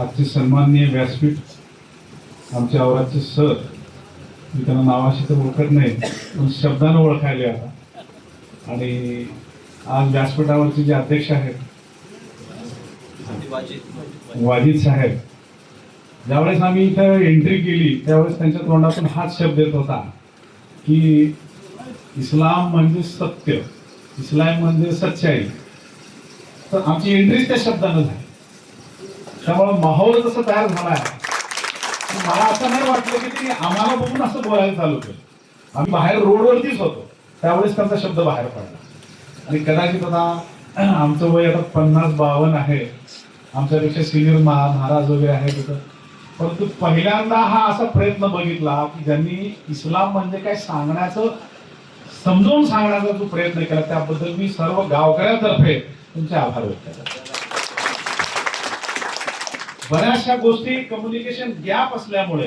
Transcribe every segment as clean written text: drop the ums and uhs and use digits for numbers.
आजचे सन्माननीय व्यासपीठ आमचे औरादचे सर, मी त्यांना नावाशी तर ओळखत नाही पण शब्दानं ओळखायले आता. आणि आज व्यासपीठावरचे जे अध्यक्ष आहेत वाजिद साहेब, ज्यावेळेस आम्ही इथं एंट्री केली त्यावेळेस त्यांच्या तोंडातून हाच शब्द येत होता की इस्लाम म्हणजे सत्य, इस्लाम म्हणजे सच्चाई. तर आमची एंट्री त्या शब्दानं झाली. त्यामुळे माहोल जसं तयार झाला आहे, मला असं नाही वाटलं की ते आम्हाला बघून असं बोलायला चालू केलं. आम्ही बाहेर रोडवरतीच होतो त्यावेळेस त्यांचा शब्द बाहेर पडला. आणि कदाचित आता आमचं वय आता 50-52 आहे, आमच्यापेक्षा सिनियर महाराज वगैरे आहेत तिथं. परंतु पहिल्यांदा हा असा प्रयत्न बघितला की ज्यांनी इस्लाम म्हणजे काय सांगण्याचं, समजावून सांगण्याचा जो प्रयत्न केला त्याबद्दल मी सर्व गावकऱ्यांतर्फे तुमचे आभार व्यक्त करतो. बऱ्याचशा गोष्टी कम्युनिकेशन गॅप असल्यामुळे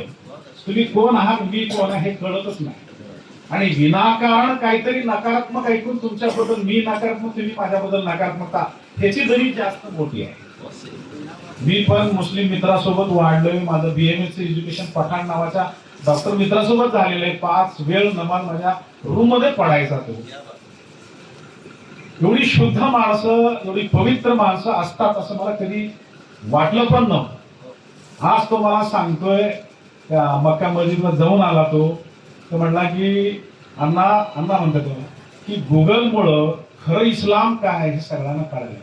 तुम्ही कोण आहात मी कोण आहे हे कळतच नाही. आणि विनाकारण काहीतरी नकारात्मक ऐकून तुमच्याबद्दल मी नकारात्मक, तुम्ही माझ्याबद्दल नकारात्मकता, ह्याची दरी जास्त मोठी आहे. मी पण मुस्लिम मित्रासोबत वाढलोय. माझं BMS एज्युकेशन पठाण नावाच्या डॉक्टर मित्रासोबत झालेलं आहे. 5 वेळ नमाज माझ्या रूम मध्ये पडायचा तो. एवढी शुद्ध माणसं, एवढी पवित्र माणसं असतात असं मला कधी वाटलं पण नव्हतं. आज तो मला सांगतोय, मक्का मस्जिदला जाऊन आला तो म्हणला की अण्णा म्हणतो तो की गुगलमुळं खरं इस्लाम काय हे सगळ्यांना कळलं.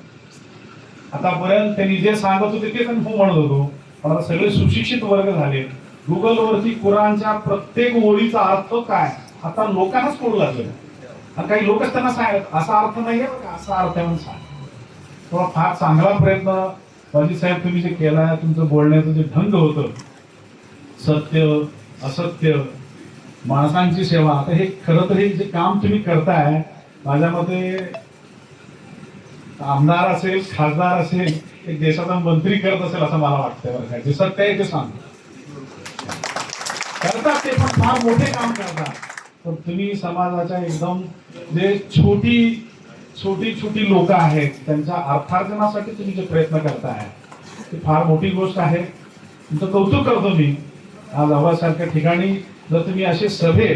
आतापर्यंत त्यांनी जे सांगत होते ते पण हो म्हणत होतो, पण आता सगळे सुशिक्षित वर्ग झाले. गुगलवरती कुराणच्या प्रत्येक ओळीचा अर्थ काय आता लोकांनाच कळू लागले. आणि काही लोकच त्यांना सांगत असा अर्थ नाहीये बघा, असा अर्थ आहे म्हणून सांग. तो फार चांगला प्रयत्न वाजिद साहेब तुम्ही जे केलाय. तुमचं बोलण्याचं जे ढंग होतं, सत्य असत्य, माणसांची सेवा, आता हे खरं तर हे जे काम तुम्ही करताय, माझ्या मते आमदार असेल, खासदार असेल, एक देशाचा मंत्री करत असेल असं मला वाटतंय. बरं काय जे सत्य आहे ते सांग करतात ते, पण फार मोठे काम करतात. पण तुम्ही समाजाच्या एकदम जे छोटी छोटी लोक आहेत त्यांच्या अर्थार्जनासाठी तुम्ही जे प्रयत्न करताय ते फार मोठी गोष्ट आहे. तुमचं कौतुक करतो मी. आज औरादसारख्या ठिकाणी जर तुम्ही असे सभे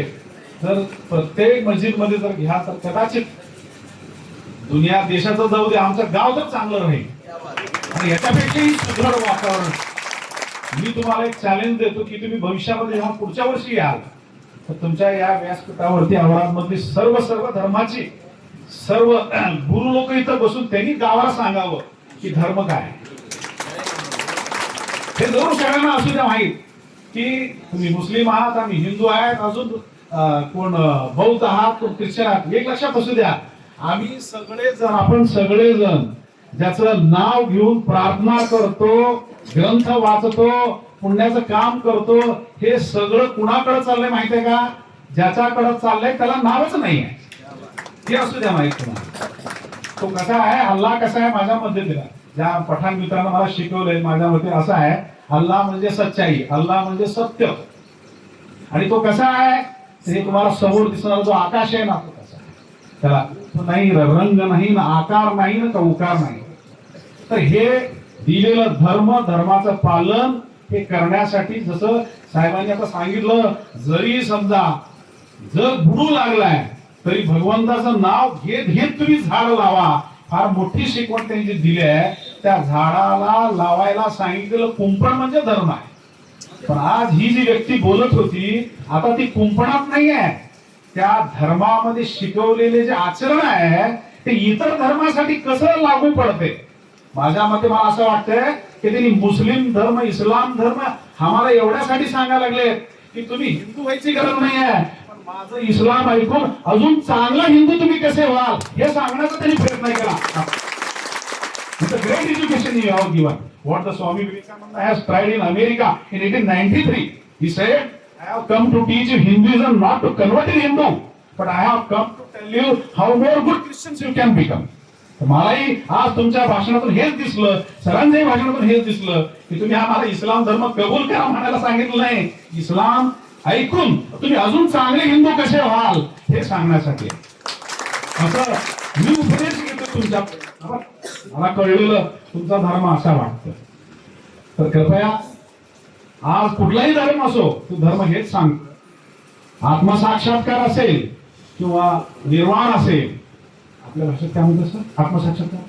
जर प्रत्येक मस्जिदमध्ये जर घ्या तर कदाचित दुनिया देशाचं जाऊ दे, आमचं गाव तर चांगलं राहील. आणि याच्यापेक्षाही सुदृढ वातावरण. मी तुम्हाला एक चॅलेंज देतो की तुम्ही भविष्यामध्ये जेव्हा पुढच्या वर्षी याल तर तुमच्या या व्यासपीठावरती औरादमधली सर्व धर्माची सर्व गुरु लोक इथं बसून त्यांनी गावाला सांगावं की धर्म काय. हे जरूर सगळ्यांना असू द्या माहीत की तुम्ही मुस्लिम आहात, आम्ही हिंदू आहेत, अजून कोण बौद्ध आहात, कोण ख्रिश्चन आहात. एक लक्षात असू द्या, आम्ही सगळेजण, आपण सगळेजण ज्याचं नाव घेऊन प्रार्थना करतो, ग्रंथ वाचतो, पुण्याचं काम करतो, हे सगळं कुणाकडे चाललंय माहितीये का? ज्याच्याकडे चाललंय त्याला नावच नाही आहे. हे असू द्या माहित तुम्हाला. तो कसा आहे, अल्लाह कसा आहे माझ्या पद्धतीला, ज्या पठाण मित्रांना मला शिकवलंय माझ्या मते असं आहे, अल्लाह म्हणजे सच्चाई, अल्लाह म्हणजे सत्य. आणि तो कसा आहे हे तुम्हाला समोर दिसणारा जो आकाश आहे ना, तो कसा आहे, त्याला नाही रंग नाही ना आकार नाही ना उकार नाही. तर हे दिलेलं धर्माचं पालन हे करण्यासाठी जसं साहेबांनी आता सांगितलं, जरी समजा जर बुडू लागलाय तरी भगवंताचं नाव घेत घेत तुम्ही झाड लावा. फार मोठी शिकवण त्यांनी जी दिली आहे. त्या झाडाला लावायला सांगितलेलं कुंपण म्हणजे धर्म आहे. पण आज ही जी व्यक्ती बोलत होती आता ती कुंपणात नाही आहे, त्या धर्मामध्ये शिकवलेले जे आचरण आहे ते इतर धर्मासाठी कसं लागू पडते. माझ्या मते मला असं वाटतंय की त्यांनी मुस्लिम धर्म, इस्लाम धर्म आम्हाला एवढ्यासाठी सांगायला लागले की तुम्ही हिंदू व्हायची गरज नाही आहे, पण माझं इस्लाम ऐकून अजून चांगला हिंदू तुम्ही कसे व्हाल हे सांगण्याचा त्यांनी प्रयत्न केला. It's a great education you have given. What the Swami Vivekananda has tried in America in 1893. He said, I have come to teach you Hinduism, not to convert in Hindu, but I have come to tell you how more good Christians you can become. मलाही आज तुमच्या भाषणातून हेच दिसलं, सरांच्याही भाषणातून हेच दिसलं की तुम्ही आम्हाला इस्लाम धर्म कबूल करा म्हणायला सांगितलं नाही, इस्लाम ऐकून तुम्ही अजून चांगले हिंदू कसे व्हाल हे सांगण्यासाठी. असं मी उपदेश घेतो तुमच्या. मला कळलेलं तुमचा धर्म असा वाटतं. तर कृपया आज कुठलाही धर्म असो तो धर्म हेच सांगतो, आत्मसाक्षात्कार असेल किंवा निर्वाण असेल, आपल्या भाषेत काय म्हणतात सर आत्मसाक्षात्कार,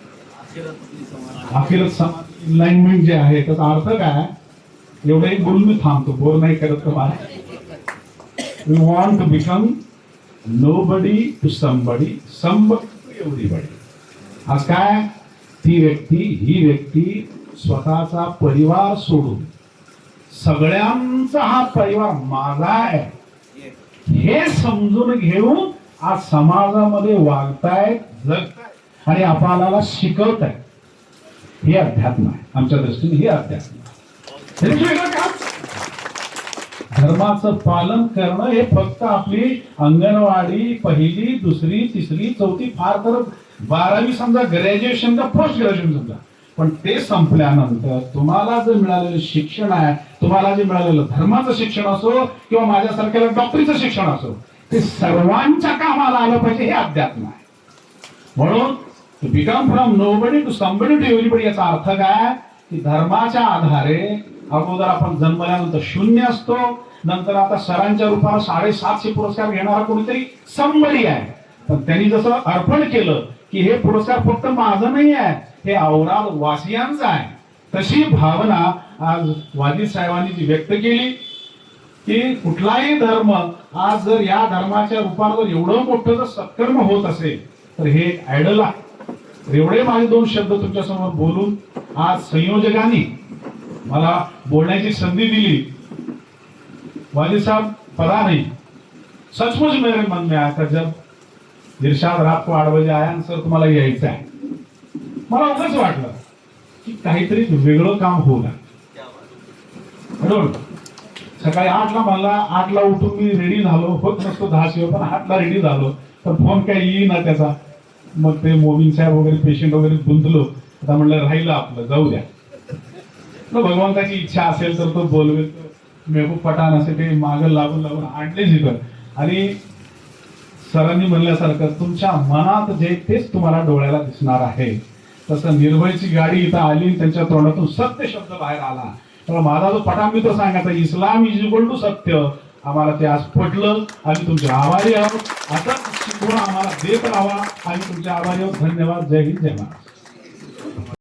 अखिरत समाधी, इनलाइनमेंट जे आहे त्याचा अर्थ काय, एवढंही बोलून मी थांबतो, बोर नाही करत तुम्हाला. We want to become nobody to somebody, somebody to everybody. आज काय, ती व्यक्ती, ही व्यक्ती स्वतःचा परिवार सोडून सगळ्यांचा हा परिवार माझा आहे हे समजून घेऊन आज समाजामध्ये वागतायत, जगतायत आणि आपल्याला शिकवतायत. हे अध्यात्म आहे आमच्या दृष्टीने, हे अध्यात्म आहे. धर्माचं पालन करणं हे फक्त आपली अंगणवाडी पहिली, दुसरी, तिसरी, चौथी, फार तर 12वी समजा, ग्रॅज्युएशन का पोस्ट ग्रॅज्युएशन समजा, पण ते संपल्यानंतर तुम्हाला जे मिळालेलं शिक्षण आहे, तुम्हाला जे मिळालेलं धर्माचं शिक्षण असो किंवा माझ्यासारख्याला डॉक्टरीचं शिक्षण असो, ते सर्वांच्या कामाला आलं पाहिजे, हे अध्यात्म आहे. म्हणून to become from nobody to somebody to everybody याचा अर्थ काय की धर्माच्या आधारे अगोदर आपण जन्मल्यानंतर शून्य असतो, नंतर आता सरांच्या रूपाला 750 पुरस्कार घेणारा कोणीतरी समबडी आहे. पण त्यांनी जसं अर्पण केलं की हे पुरस्कार फक्त माझं नाही आहे, हे औराद वासियांचं आहे, तशी भावना आज वादी साहेबांनी जी व्यक्त केली की कुठलाही धर्म आज जर या धर्माच्या रूपानं जर एवढं मोठं जर सत्कर्म होत असेल तर हे एक आयडल आहे. एवढे माझे 2 शब्द तुमच्या समोर बोलून आज संयोजकांनी मला बोलण्याची संधी दिली. वादी साहब पता नहीं, सचमुच मेरे मन में आया था जब इरशाद रात को 8 बजे आया सर तुम्हाला यायचं आहे. मला उगाच वाटलं की काहीतरी वेगळं काम होणार. सकाळी 8ला म्हणला, 8ला उठून मी रेडी झालो, होत नसतो 10 शिवाय, पण 8ला रेडी झालो, तर फोन काही येईना त्याचा. मग ते मोमीन साहेब वगैरे पेशंट वगैरे गुंतलो, आता म्हणलं राहिलं आपलं, जाऊ द्या. भगवंताची इच्छा असेल तर तो बोलवेल. मेहबूब पठाण असे ते मागं लागून लागून आणलेच इथं. आणि सरांनी म्हणल्यासारखं तुमच्या मनात जे तेच तुम्हाला डोळ्याला दिसणार आहे. तसं निर्भयची गाडी इथं आली, त्यांच्या तोंडातून सत्य शब्द बाहेर आला. तर माझा जो पठाण मित्र सांगायचा इस्लाम इज इक्वल टू सत्य, आम्हाला ते आज पटलं. आम्ही तुमचे आभारी आहोत. आता शिकवून आम्हाला देत राहा. आम्ही तुमचे आभारी आहोत. धन्यवाद. जय हिंद, जय महाराष्ट्र.